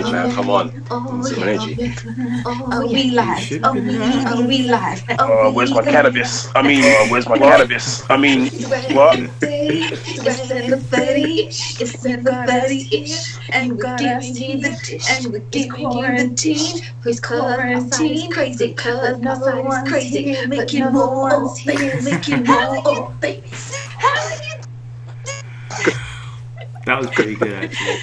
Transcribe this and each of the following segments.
energy, man. Come on. Some energy. We live. We live. Where's my cannabis? Where's my cannabis? What? It's 7:30-ish, and we're giving you the dish, and we're giving you the tea. Cause quarantine crazy, cause outside is crazy, making more babies, making more babies. That was pretty good, actually.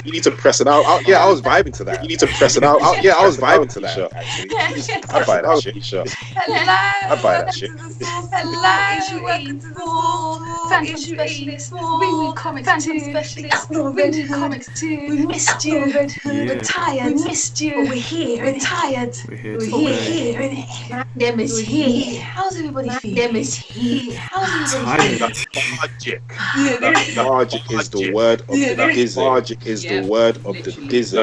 You need to press it out. Yeah, I was vibing to that. You need to press it out. Yeah, I was vibing to that. Actually, I'd buy that shit. Sure. Hello. I'd buy that shit. Hello. Welcome to the Phantom Specialist. Reading comics Specialist. Reading comics too. We missed you. We're tired. We missed you. We're here. We're tired. We're here. Them is here. How's everybody feeling? Them is here. How's everybody feeling? Lethargic is the word of the dizzy. Lethargic is the word of the dizzy.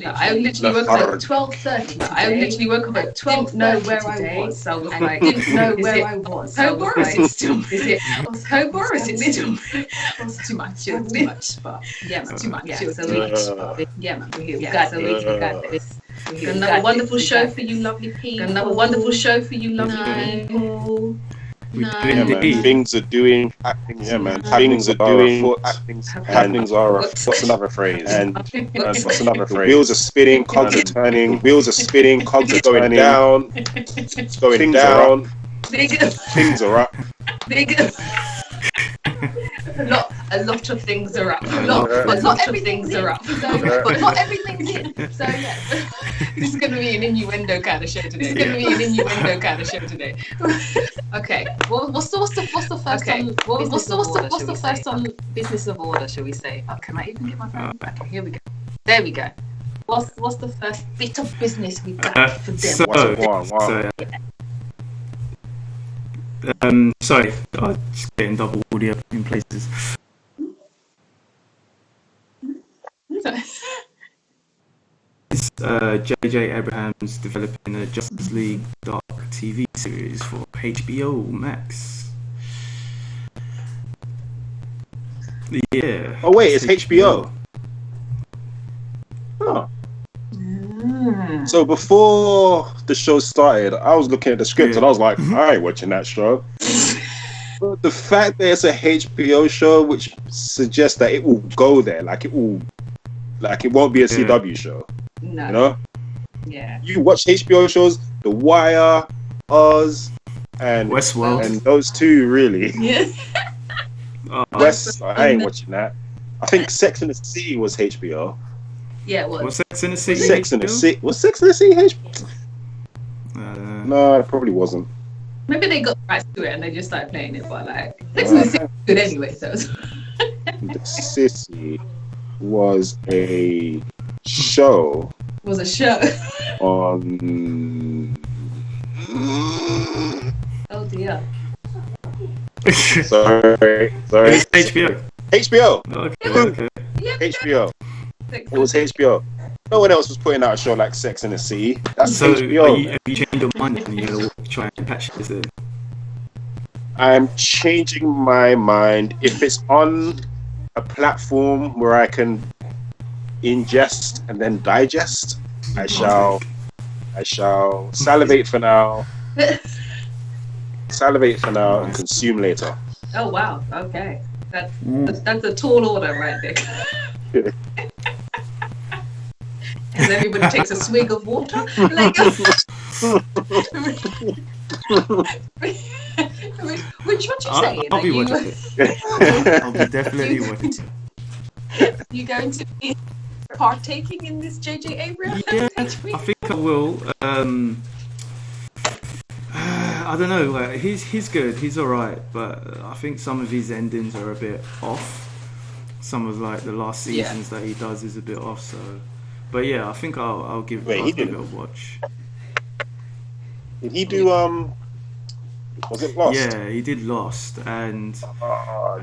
I literally woke up at 12:30. I literally woke up at 12. Know where I was. So I was like, didn't know where I was. October? Is it still? Is it October? Or is it middle? It's too much. It's too much. But yeah, too much. Yeah, so yeah, man, we're here. We got this. Another wonderful show for you, lovely people. Another wonderful show for you, lovely people. Things are doing. Yeah, man. Things are doing. Happenings are. What's another phrase? And what's another phrase? Wheels are spinning, cogs are turning. Wheels are spinning, cogs are going down. It's going down. Things are up. A lot of things are up. But not everything are up. But not everything's in. So yeah, this is going to be an innuendo kind of show today. Okay. What's the first on business of order? Shall we say? Oh, can I even get my phone back? Here we go. There we go. What's the first bit of business we got for them? Sorry, I'm just getting double audio in places. It's J.J. Abrams developing a Justice League Dark TV series for HBO Max. Yeah. Oh wait, it's HBO. Oh. So before the show started, I was looking at the script and I was like, I ain't watching that show. But the fact that it's a HBO show, which suggests that it will go there, it won't be a CW show. No. You know? Yeah. You watch HBO shows, The Wire, Oz, and Westworld, and those two really. Yeah. I ain't watching that. I think Sex and the City was HBO. Yeah, it was. Was Sex and the City? Sex and the City was Sex and the City HBO? No, it probably wasn't. Maybe they got right to it and they just started playing it, but Sex and the City was good anyway. So. The City was a show. Was a show. On. Oh dear. Sorry. It's HBO. HBO. Okay. Yeah, HBO. It was HBO. No one else was putting out a show like Sex and the City. That's So HBO. have you changed your mind and you're going to try and catch this? I'm changing my mind. If it's on a platform where I can ingest and then digest, I shall salivate for now. And consume later. Oh wow. Okay. That's a tall order right there. As everybody takes a swig of water, which what you saying? I'll be watching it. I'll be definitely watching it. You going to be partaking in this J.J. Abrams? Yeah, I think I will. I don't know. He's good. He's all right, but I think some of his endings are a bit off. Some of the last seasons that he does is a bit off. So, but yeah, I think I'll give it a watch. Did he do Was it Lost? Yeah, he did Lost, and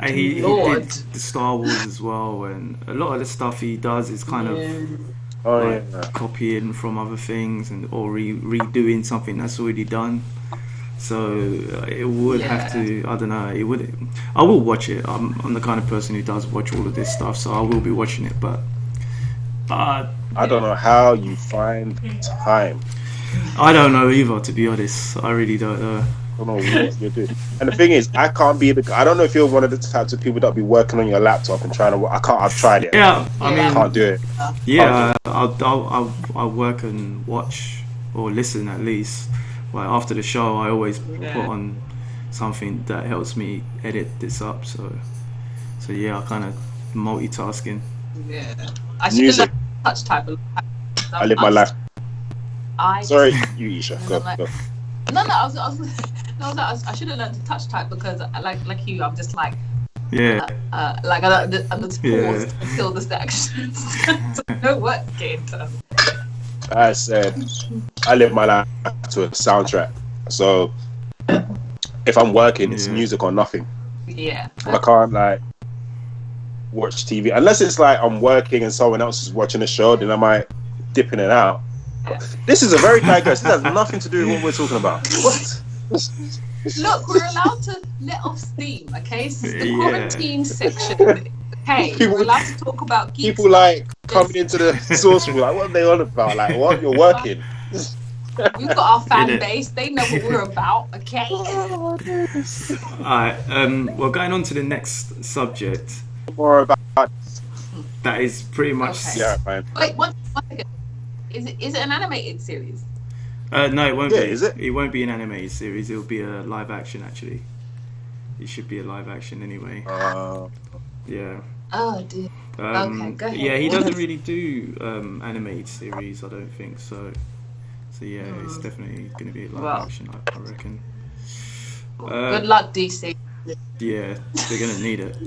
he did the Star Wars as well. And a lot of the stuff he does is kind of copying from other things or redoing something that's already done. So it would have to. I don't know. It would. I will watch it. I'm the kind of person who does watch all of this stuff, so I will be watching it. But I don't know how you find time. I don't know either, to be honest. I really don't know. I don't know what you're doing. And the thing is, I can't be I don't know if you're one of the types of people that be working on your laptop and trying to work. I've tried it. Yeah, I mean, I can't do it. Yeah, I'll work and watch or listen at least. Like after the show, I always put on something that helps me edit this up. So yeah, I kind of multitasking. Yeah, I should have touch type. I live my life. Sorry, you Isha. Go. No, I should have learned to touch type because like you, I'm just like. Yeah. I'm just paused until the action starts. No work getting done. I said, I live my life to a soundtrack. So if I'm working, it's music or nothing. Yeah. I can't like watch TV unless it's like I'm working and someone else is watching a show. Then I might dip in and out. Yeah. This is a very digress. This has nothing to do with what we're talking about. What? Look, we're allowed to let off steam, okay? This is the quarantine section. Hey, we're allowed to talk about geeks. People like coming into the source room, like, what are they on about? Like, what? You're working. We've got our fan base. They know what we're about, okay? Alright, well, going on to the next subject. More about that is pretty much. Okay. Yeah, fine. Wait, one second. Is it an animated series? No, it won't be. Is it? It won't be an animated series. It'll be a live action, actually. It should be a live action anyway. Yeah. Oh dear. Okay, go ahead. Yeah, he doesn't really do animated series, I don't think so. So yeah, it's definitely going to be a live action, I reckon. Good luck, DC. Yeah, they're going to need it.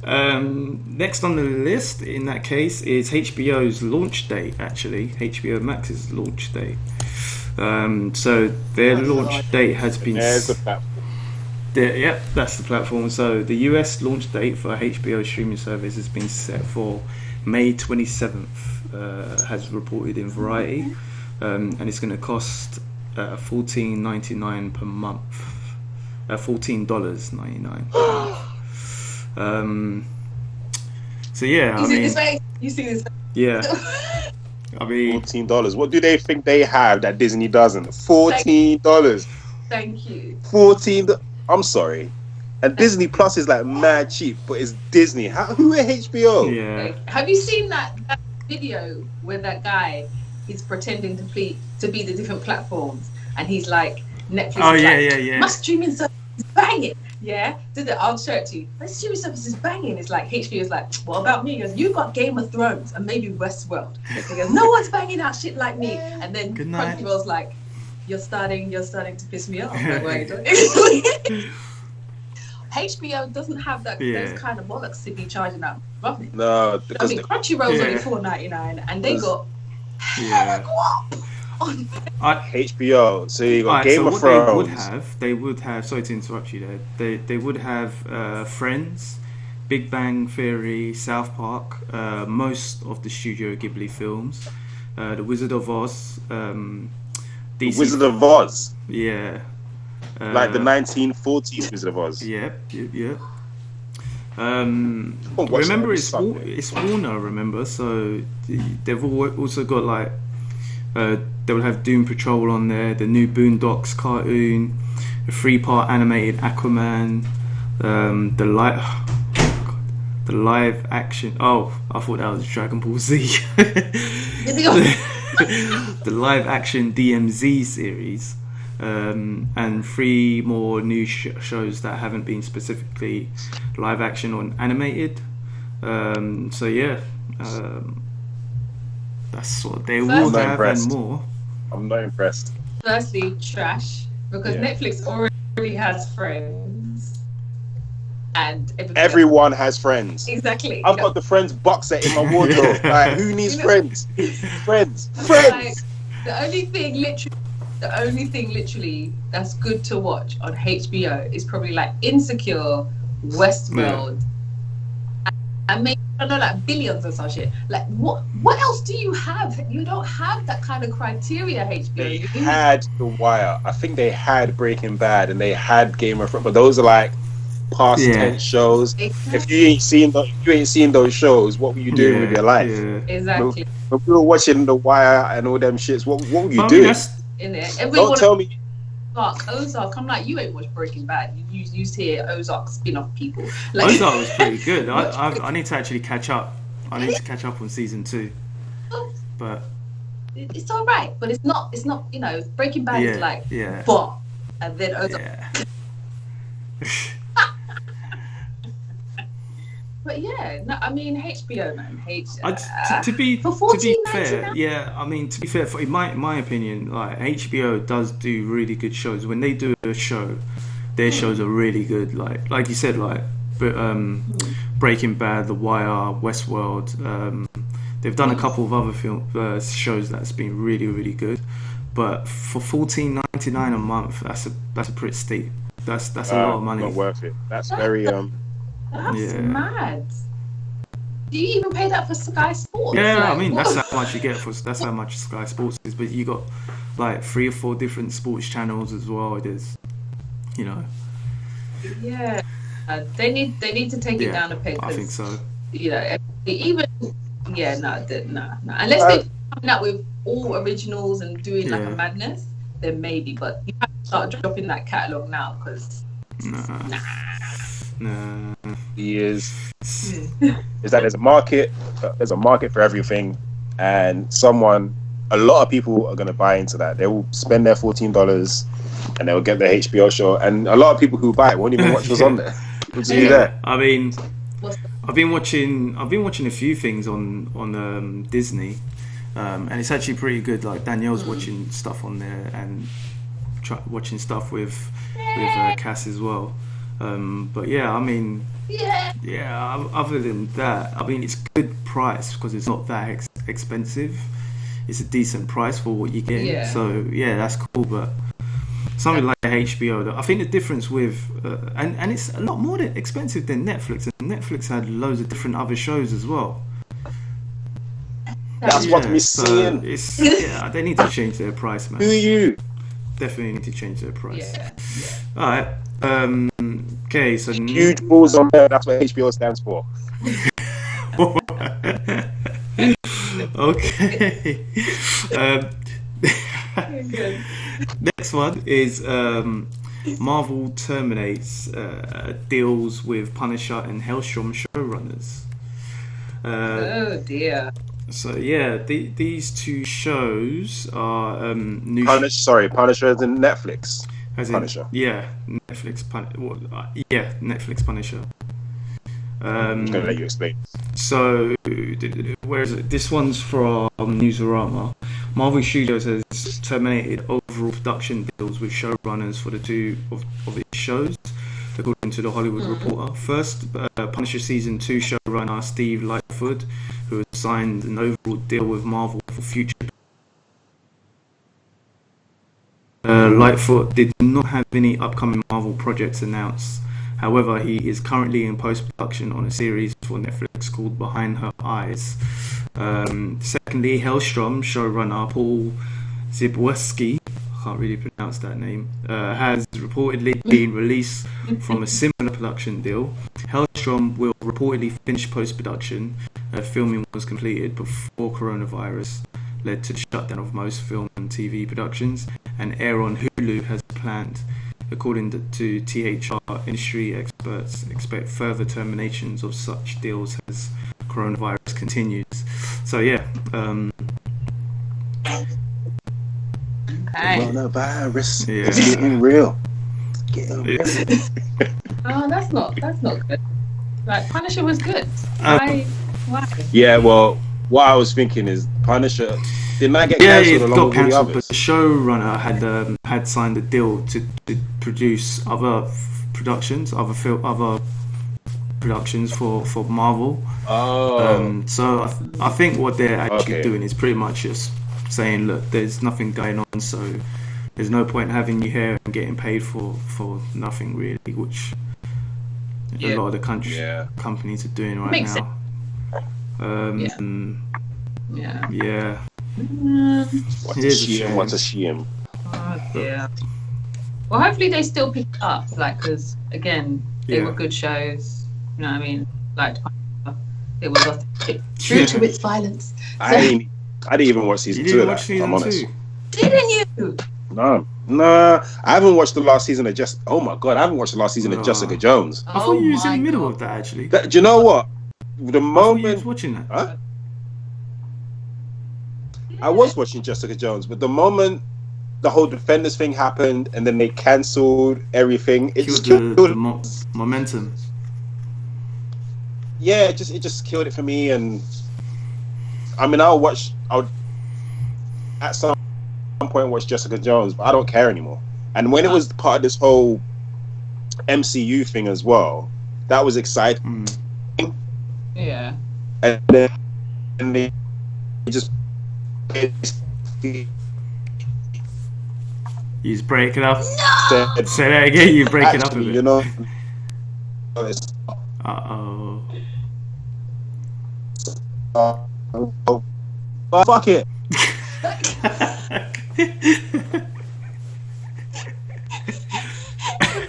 Next on the list, in that case, is HBO's launch date. Actually, HBO Max's launch date. So their launch date has been. There's the platform. Yep, that's the platform. So the US launch date for HBO streaming service has been set for May 27th. Has reported in Variety, and it's going to cost $14.99 per month. $14.99. So yeah, You see this? Yeah. I mean, $14. What do they think they have that Disney doesn't? $14. Thank you. $14. I'm sorry. And Disney Plus is like mad cheap, but it's Disney. Who are HBO? Yeah. Have you seen that video where that guy is pretending to be the different platforms, and he's like Netflix? Oh yeah. My streaming service is banging. Yeah, I'll show it to you. My streaming service is banging. It's like HBO is like, what about me? He goes, you got Game of Thrones and maybe Westworld. He goes, no one's banging out shit like me. And then Crunchyroll's like, you're starting to piss me off. Like, why are you doing it? HBO doesn't have those kind of bollocks to be charging out money. No, because Crunchyroll's only $4.99 and they got on HBO. So you got Game of Thrones. They would have. Sorry to interrupt you there. They would have Friends, Big Bang Theory, South Park, most of the Studio Ghibli films, The Wizard of Oz, The Wizard of Oz. Yeah. Like the 1940s Wizard of Oz. Yep. Remember, it's Warner. Remember, so they've also got like they will have Doom Patrol on there, the new Boondocks cartoon, a 3-part animated Aquaman, the live action. Oh, I thought that was Dragon Ball Z. The live action DMZ series. And 3 more new shows that haven't been specifically live action or animated. So yeah, that's what they will have and more. I'm not impressed. Firstly, trash, because Netflix already has Friends, and everyone has Friends. Exactly. I've got the Friends box set in my wardrobe. Like, who needs Friends? Friends. Like, the only thing literally that's good to watch on HBO is probably like Insecure, Westworld, and maybe I don't know, like Billions or some shit. Like what else do you have? You don't have that kind of criteria, HBO. They had The Wire. I think they had Breaking Bad and they had Game of Thrones, but those are like past tense shows. If you ain't seen those shows, what were you doing with your life? Exactly. When we were watching The Wire and all them shits, what were you doing? Don't tell me. Ozark. I'm like, you ain't watched Breaking Bad. You used to hear Ozark spin-off people. Like, Ozark was pretty good. I need to actually catch up. I need to catch up on season 2. But it's all right. But it's not. You know, Breaking Bad is like, but, and then Ozark. But yeah, no, I mean HBO, man. To be fair, to be fair, in my opinion, like HBO does do really good shows. When they do a show, their shows are really good. Like you said, Breaking Bad, The Wire, Westworld. They've done a couple of other shows that's been really, really good. But for $14.99 a month, that's a pretty steep. That's a lot of money. Not worth it. That's very That's mad. Do you even pay that for Sky Sports? Yeah, like, I mean that's how much you get for. That's how much Sky Sports is. But you got like 3 or 4 different sports channels as well. It is, you know. Yeah, they need to take it down a peg. I think so. You know, even no. Unless they're coming out with all originals and doing like a madness, then maybe. But you have to start dropping that catalog now because. No. Is that there's a market for everything, and a lot of people are going to buy into that. They will spend their $14 and they will get their HBO show, and a lot of people who buy it won't even watch what's on there. I mean, I've been watching a few things on Disney, and it's actually pretty good. Like Danielle's watching stuff on there and watching stuff with Cass as well. But yeah, I mean, other than that, I mean, it's good price because it's not that expensive. It's a decent price for what you get. So yeah, that's cool. But something like HBO, though, I think the difference with and it's a lot more expensive than Netflix, and Netflix had loads of different other shows as well. That's what we're seeing. They need to change their price, man. Who are you? Definitely need to change their price. All right. Okay, so huge balls on there. That's what HBO stands for. Okay. Next one is Marvel terminates deals with Punisher and Helstrom showrunners. Oh dear. So yeah, these 2 shows are new. Punisher is in Netflix. Punisher. Netflix Punisher. I'm gonna let you explain. So, where is it? This one's from Newsarama. Marvel Studios has terminated overall production deals with showrunners for the 2 of its shows, according to the Hollywood Reporter. First, Punisher Season 2 showrunner Steve Lightfoot, who has signed an overall deal with Marvel for future. Lightfoot did not have any upcoming Marvel projects announced. However, he is currently in post-production on a series for Netflix called Behind Her Eyes. Secondly, Helstrom showrunner Paul Zybowski, I can't really pronounce that name, has reportedly been released from a similar production deal. Helstrom will reportedly finish post-production. Filming was completed before coronavirus led to the shutdown of most film and TV productions, and air on Hulu has planned. According to THR, industry experts expect further terminations of such deals as coronavirus continues. So yeah, coronavirus, it's getting real. Oh, that's not good. Like Punisher was good. Yeah, well, what I was thinking is Punisher. Didn't I get cancelled along with the others? But the showrunner had signed a deal to produce other productions, other productions for Marvel. So I think what they're actually doing is pretty much just saying, look, there's nothing going on, so there's no point having you here and getting paid for nothing really, which a lot of the companies are doing right Makes now. What's a shame? Oh, yeah. Well, hopefully they still pick up, like, because again, They were good shows. You know what I mean? Like, it was authentic, true to its violence. So, I didn't even watch season 2 of that, if I'm honest. Didn't you? No, I haven't watched the last season of Oh my god, I haven't watched the last season of Jessica Jones. I thought you was in the middle of that, actually. Do you know what? The moment you was watching that. Huh? I was watching Jessica Jones, but the moment the whole Defenders thing happened and then they cancelled everything, it just killed the momentum. Yeah, it just killed it for me. And I mean, I would at some point watch Jessica Jones, but I don't care anymore. And when it was part of this whole MCU thing as well, that was exciting. Yeah. And then they just He's breaking up. No! Say that again. You're breaking up a bit. You know. Fuck it.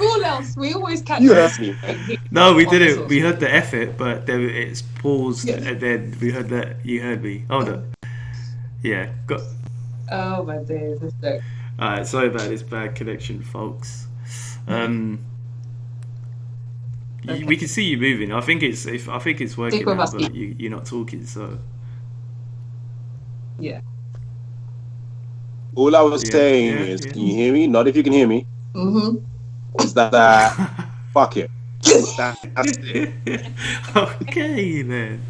All else, we always catch you heard me. No, we didn't. We heard the effort, but then it's paused, and then we heard that you heard me. Hold on. Yeah. Go. Oh my days. Alright, sorry about this bad connection, folks. We can see you moving. I think it's working now, but you're not talking, so. Yeah. All I was saying is, can you hear me? Not if you can hear me. Is that fuck it. That's it. Okay then.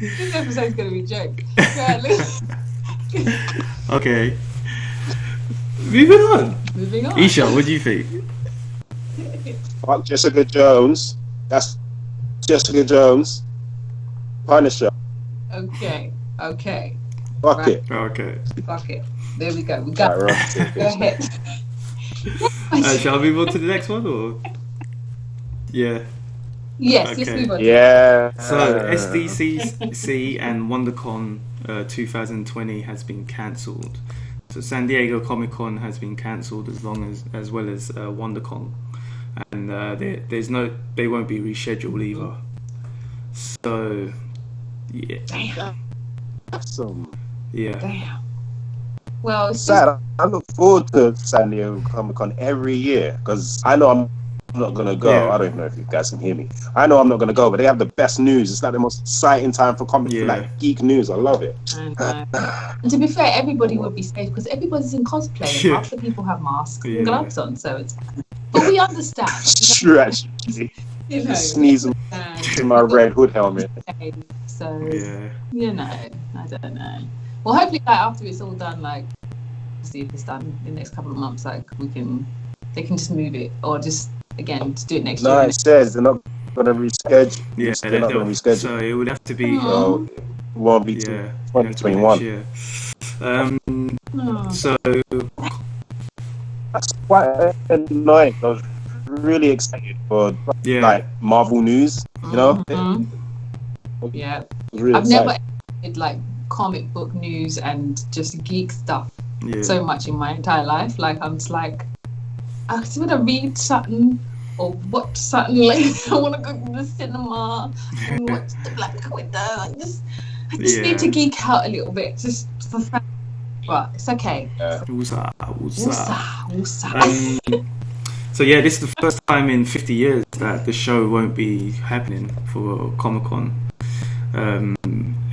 This episode's gonna be a joke. Okay. Moving on. Isha, what do you think? Fuck Jessica Jones. That's Jessica Jones. Punisher. Okay. Fuck it. Okay. Fuck it. There we go. We got it. Go ahead. Shall we move on to the next one, or? Yeah. Yes, okay. let's move on. Yeah. So SDCC and Wondercon 2020 has been cancelled. So San Diego Comic-Con has been cancelled as well as Wondercon, and they won't be rescheduled either. So yeah. Damn. Awesome. Yeah. Damn. Well, it's sad. I look forward to San Diego Comic-Con every year because I know I'm not gonna go. Yeah. I don't even know if you guys can hear me. I know I'm not gonna go, but they have the best news. It's like the most exciting time for comic, like geek news. I love it. And to be fair, everybody would be safe because everybody's in cosplay. And half the people have masks and gloves on, so it's fine. But we understand. It's true, actually. You know, sneeze in my red hood helmet. So you know, I don't know. Well, hopefully, like after it's all done, like see if it's done in the next couple of months, like they can just move it or just again to do it next year. No, it says they're not going to reschedule. Yeah, they're not going to reschedule. So it would have to be. So it won't be 2021. So that's quite annoying. I was really excited for like Marvel news. You know. Yeah. Really I've excited. never did like comic book news and just geek stuff so much in my entire life. Like I'm just like, I just want to read something or watch something. Like I want to go to the cinema and watch the Black Widow. I just need to geek out a little bit, just for fun. But it's okay. So yeah, this is the first time in 50 years that the show won't be happening for Comic-Con.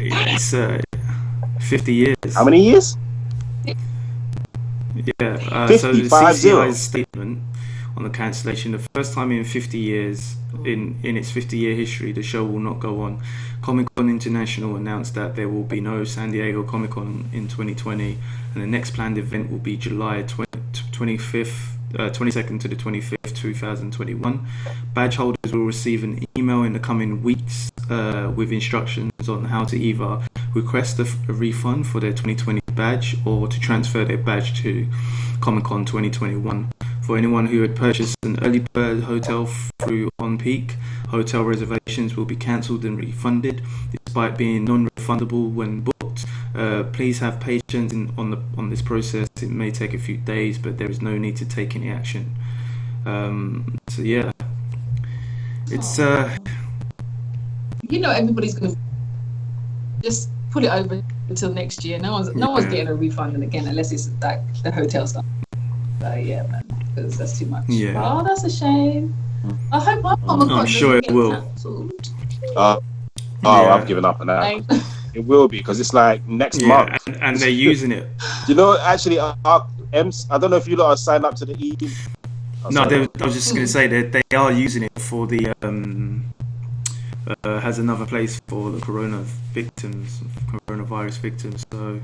It's 50 years. How many years? Yeah. So the CCI's statement on the cancellation, the first time in 50 years, in its 50-year history, the show will not go on. Comic-Con International announced that there will be no San Diego Comic-Con in 2020, and the next planned event will be July 22nd to the 25th, 2021. Badge holders will receive an email in the coming weeks with instructions on how to either request a refund for their 2020 badge or to transfer their badge to Comic-Con 2021. For anyone who had purchased an early bird hotel through On-Peak, hotel reservations will be cancelled and refunded, despite being non-refundable when booked. Please have patience on this process. It may take a few days, but there is no need to take any action. So yeah, it's everybody's gonna just put it over until next year. No one's getting a refund again unless it's like the hotel stuff. Yeah, man, because that's too much. Yeah. Oh, that's a shame. I hope my I'm sure it will. I've given up on that. It will be, because it's like next month, and they're using it. Actually, I don't know if you lot are signed up to the E. No, I was just going to say that they are using it for the has another place for the coronavirus victims. So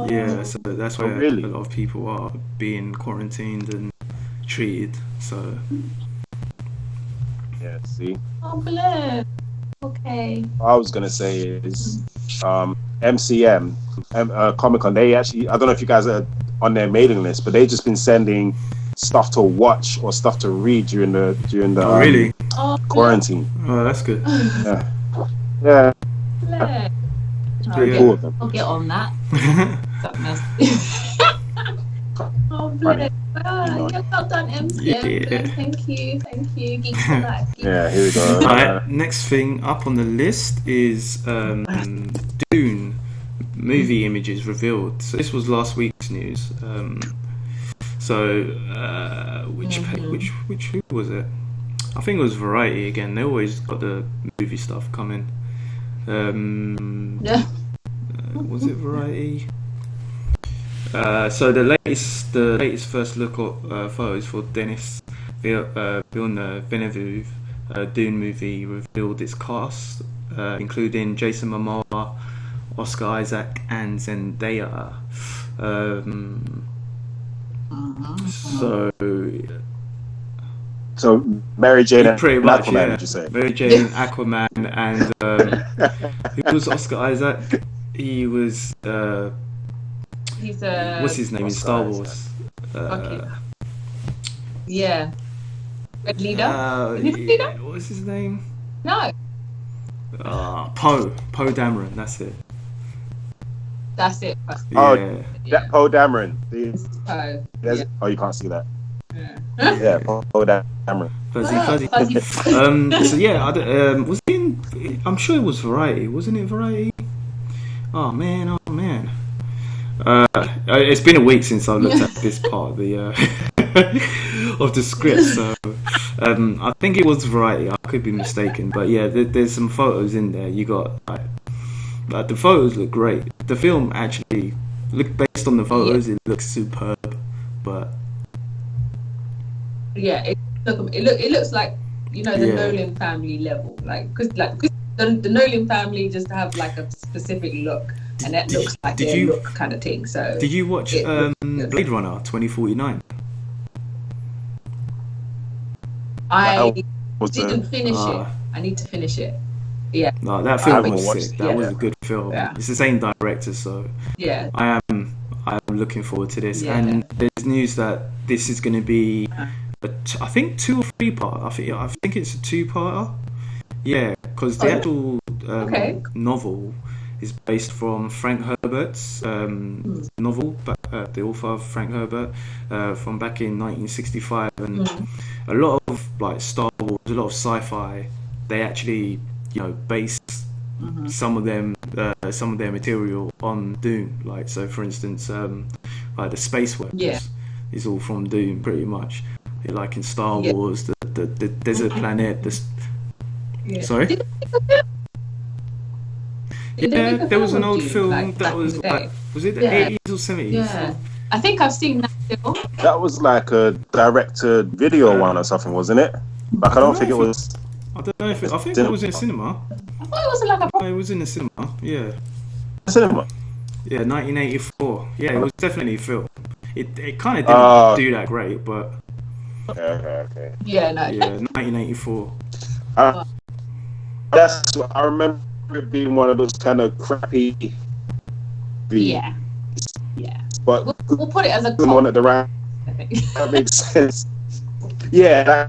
yeah, so that's why a lot of people are being quarantined and treated. So yeah, see. Oh, bless. Okay. What I was gonna say is MCM, Comic-Con. They actually, I don't know if you guys are on their mailing list, but they've just been sending stuff to watch or stuff to read during the really quarantine. Oh, that's good. Yeah. Pretty cool of them. I'll get on that. Oh, bless. Well done, MCM. Yeah. Thank you. Geek for that. Yeah, here we go. Right, next thing up on the list is Dune movie images revealed. So this was last week's news. Which who was it? I think it was Variety again. They always got the movie stuff coming. Was it Variety? So the latest first look at photos for Denis Villeneuve Dune movie revealed its cast, including Jason Momoa, Oscar Isaac, and Zendaya. So Mary Jane and pretty much, Aquaman, did you say? Mary Jane, Aquaman, and who was Oscar Isaac? He was he's what's his name in Star Wars? Yeah. Red Leader? What's his name? No. Poe Dameron, that's it. That's it. Yeah. Poe Dameron. Poe. Yeah. Oh, you can't see that. Yeah. Poe Dameron. Fuzzy. So yeah, was it in? I'm sure it was Variety. Wasn't it Variety? Oh man. It's been a week since I looked at this part of the of the script, so I think it was Variety. I could be mistaken, but yeah, there's some photos in there. You got like the photos look great. The film actually based on the photos, it looks superb. But yeah, it looks like the Nolan family level, because the Nolan family just have like a specific look. And that looks like their look kind of thing. So did you watch Blade Runner 2049? I didn't finish it. I need to finish it. Yeah. No, that film was sick. That was a good film. Yeah. It's the same director, so yeah. I am looking forward to this. Yeah. And there's news that this is going to be, I think 2 or 3 part. I think it's a 2-parter. Yeah, because the actual novel is based from Frank Herbert's novel, the author of Frank Herbert, from back in 1965, and a lot of like Star Wars, a lot of sci-fi, they actually base some of their material on Dune. Like, so for instance, like the space weapons is all from Dune pretty much. Like in Star Wars, the desert planet. Sorry. Yeah, there was an old film that was like, was it the 80s or 70s? Yeah, I think I've seen that film. That was like a direct-to-video one or something, wasn't it? Like, I don't think it was. I don't know if I think it was in a cinema. I thought it was like a. It was in a cinema. Yeah. Cinema. Yeah, 1984. Yeah, it was definitely a film. It kind of didn't do that great, but. Okay. Yeah, no. Yeah, 1984. That's what I remember. It being one of those kind of crappy Yeah. But we'll put it as a one at the round. That makes sense. Yeah.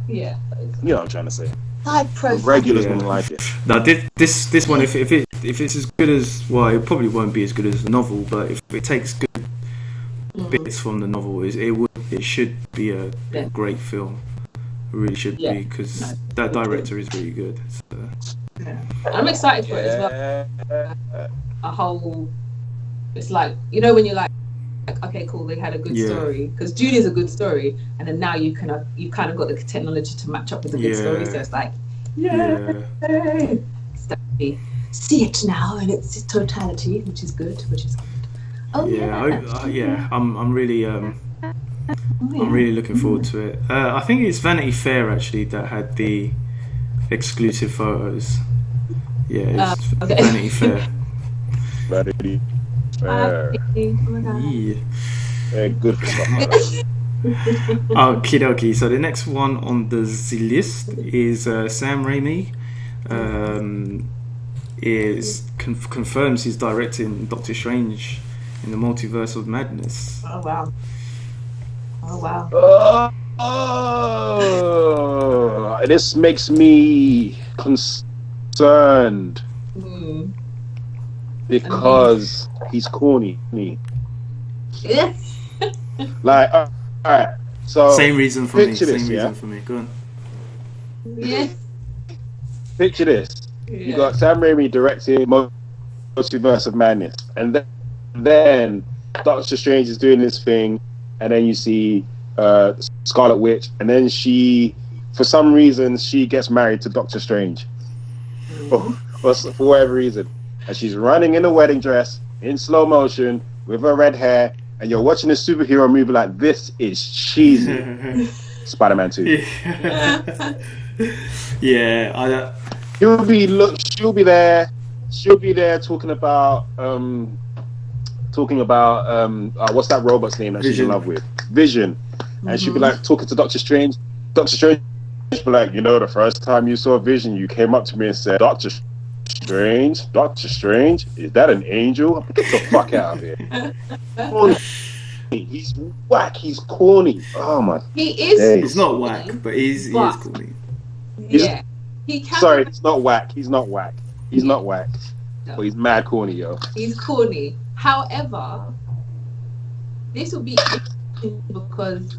Yeah. You know what I'm trying to say. High profile. Regulars wouldn't like it. Now this one, if it's as good as, well, it probably won't be as good as the novel, but if it takes good bits from the novel. It should be a great film. It really should be, because that director is really good. So. Yeah. I'm excited for it as well. A whole, it's like, you know, when you're like, okay, cool, they had a good story, because Dune is a good story, and then now you kind of got the technology to match up with the good story, so it's like, see it now in its totality, which is good. Oh I'm really I'm really looking forward to it. I think it's Vanity Fair actually that had the exclusive photos. Yeah, it's Vanity Fair. Vanity Fair. Yeah, good for stuff like that. Okie dokie. So the next one on the list is Sam Raimi. Confirms he's directing Doctor Strange in the Multiverse of Madness. Oh wow. This makes me concerned because he's corny. Yeah. Like, all right. So same reason for me. This, for me. Go on. Yeah. Picture this. You got Sam Raimi directing Multiverse of Madness, and then Doctor Strange is doing this thing, and then you see Scarlet Witch, and then for some reason, she gets married to Doctor Strange. For whatever reason. And she's running in a wedding dress, in slow motion, with her red hair, and you're watching a superhero movie like, this is cheesy. Spider-Man 2. Yeah, She'll be there talking about what's that robot's name that she's in love with? Vision. And she'll be like talking to Doctor Strange. Doctor Strange will be like, the first time you saw Vision, you came up to me and said, Doctor Strange, is that an angel? Get the fuck out of here. He's whack, he's corny. Oh my. He is. days. He's not whack, but he is corny. Yeah. Sorry, he's not whack. He's not whack. No. But he's mad corny, yo. He's corny. However, this will be interesting because,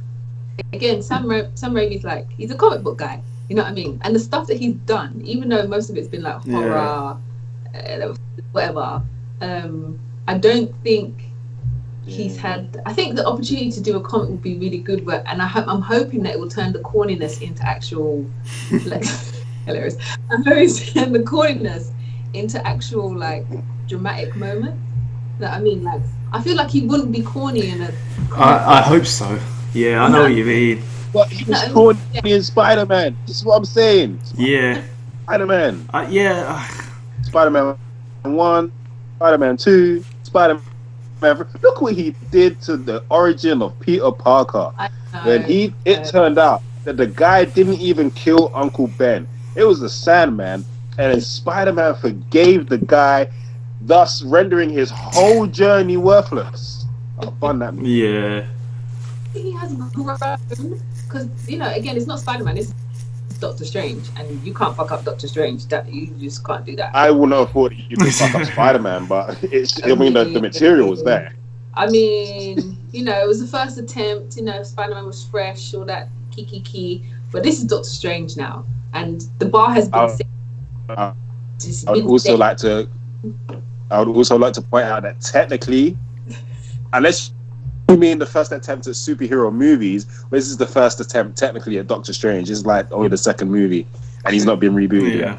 again, Sam Raimi's like, he's a comic book guy. You know what I mean? And the stuff that he's done, even though most of it's been like horror, whatever, I don't think he's had. I think the opportunity to do a comic would be really good, and I'm hoping that it will turn the corniness into actual. Like, hilarious. I'm hoping to turn the corniness into actual like dramatic moments. That I mean, like, I feel like he wouldn't be corny in a. I hope so. Yeah, I know what you mean. But he was corny in Spider-Man. This is what I'm saying. Yeah. Spider-Man. Spider-Man 1, Spider-Man 2, Spider-Man. Look what he did to the origin of Peter Parker. When it turned out that the guy didn't even kill Uncle Ben. It was the Sandman, and then Spider-Man forgave the guy, thus rendering his whole journey worthless. I find that. Yeah. He has grown because again, it's not Spider-Man, it's Doctor Strange, and you can't fuck up Doctor Strange. That you just can't do that. I wouldn't have thought you could fuck up Spider-Man, but the material was there. I mean, it was the first attempt. Spider-Man was fresh, all that kiki, but this is Doctor Strange now, and the bar has been set. I would also like to point out that technically, unless you mean the first attempt at superhero movies, this is the first attempt technically at Doctor Strange. It's like only the second movie, and he's not been rebooted yet.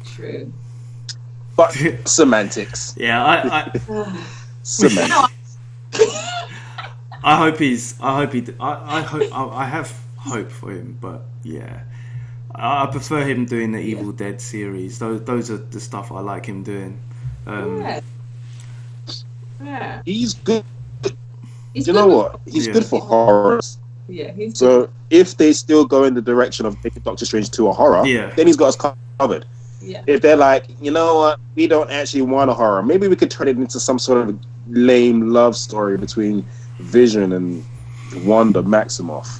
True. But semantics. Yeah, I semantics. I have hope for him, but yeah, I prefer him doing the Evil Dead series. Those are the stuff I like him doing. He's good. You know what? He's good for horrors. Yeah, he's so good. If they still go in the direction of making Doctor Strange to a horror, then he's got us covered. Yeah. If they're like, you know what, we don't actually want a horror, maybe we could turn it into some sort of lame love story between Vision and Wanda Maximoff.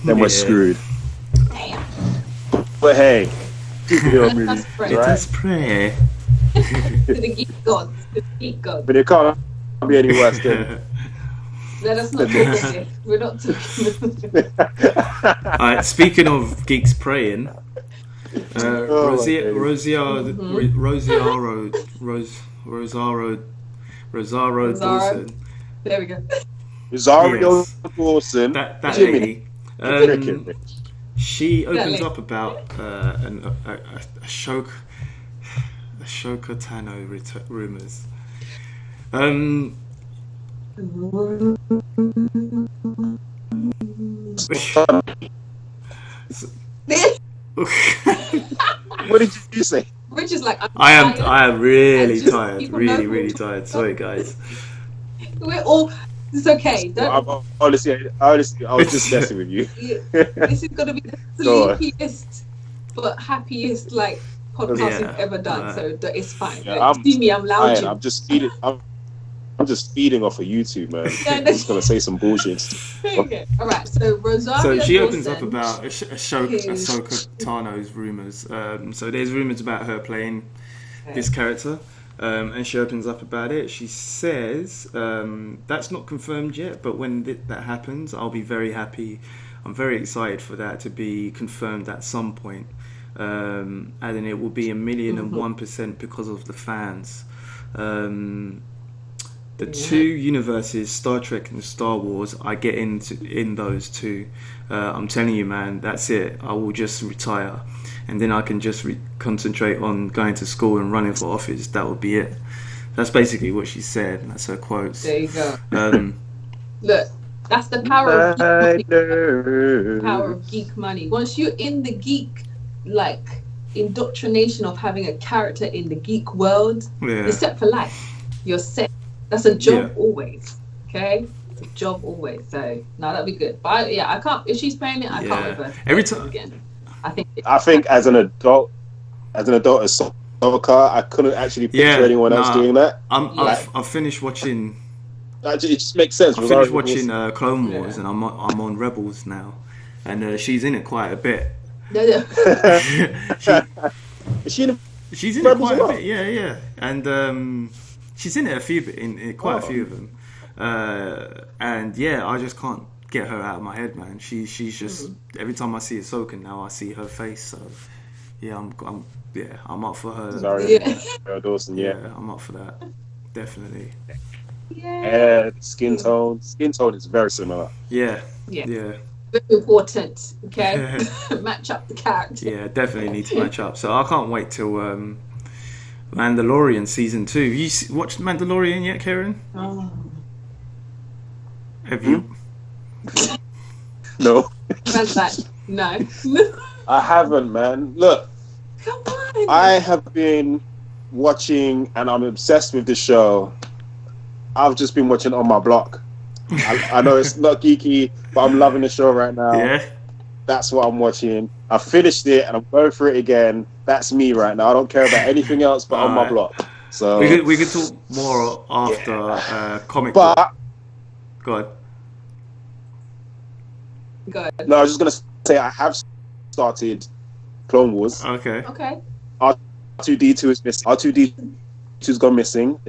Then we're screwed. Damn. But hey, superhero movies, Let us pray. To the geek gods. But it can't be any worse than Let us not talk about it. We're not talking. Alright, speaking of geeks praying, Rosario Dawson. There we go. Rosario Dawson. That lady. She opens up about Ashoka Tano rumors. What did you say? Rich is like, I am really tired. Really tired. Sorry, guys. We're all. It's okay. Don't. Honestly, I was just messing with you. This is gonna be the sleepiest but happiest podcast we've ever done. So it's fine. Yeah, see me, I'm lounging. I'm just feeding. I'm just feeding off of YouTube, man. I'm just gonna say some bullshit. Okay. All right. So Rosario. So she opens up about Ahsoka Tano's rumors. So there's rumors about her playing this character. And she opens up about it. She says, that's not confirmed yet, but when that happens, I'll be very happy. I'm very excited for that to be confirmed at some point. And then it will be 1,001% because of the fans. The two universes, Star Trek and Star Wars, I get in those two. I'm telling you, man, that's it. I will just retire. And then I can just concentrate on going to school and running for office. That would be it. That's basically what she said. That's her quotes. There you go. Look, that's the power of geek money. Power of geek money. Once you're in the geek, indoctrination of having a character in the geek world, you're set for life. You're set. That's a job always. Okay? It's a job always. So, no, that'd be good. But I can't. If she's playing it, I can't wait for her every time again. I think as an adult Ahsoka, I couldn't actually picture anyone else doing that. I've finished watching. It just makes sense. I finished watching Clone Wars, and I'm on Rebels now, and she's in it quite a bit. She's in it quite a bit. Yeah, and she's in it a few of them, and I just can't get her out of my head, man. She's just every time I see Ahsoka now, I see her face. So I'm up for her. Sorry, Dawson. I'm up for that. Definitely. Yeah, skin tone is very similar. Yeah. Very important. Okay, match up the character. Yeah, definitely need to match up. So I can't wait till Mandalorian season 2. Have you watched Mandalorian yet, Karen? Oh. Have you? No. When's that? No. I haven't, man. Look, come on. I have been watching, and I'm obsessed with this show. I've just been watching on my block. I know it's not geeky, but I'm loving the show right now. Yeah. That's what I'm watching. I finished it, and I'm going through it again. That's me right now. I don't care about anything else but on my block. So we could talk more after comic book. But go on. Good. No, I was just gonna say I have started Clone Wars. Okay. R2D2 is missing. R2D2's gone missing.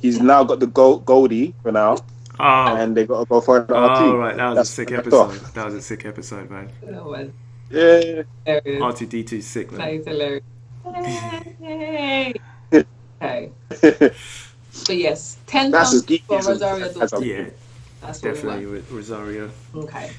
He's now got the Goldie for now. Oh. And they got to go for an R2. Oh, right. That was a sick episode. That was a sick episode, man. Oh, well. Yeah. R2D2's sick, man. That is hilarious. Okay. But yes, 10 pounds for Rosario Dawson. Yeah, that's definitely with Rosario. Okay.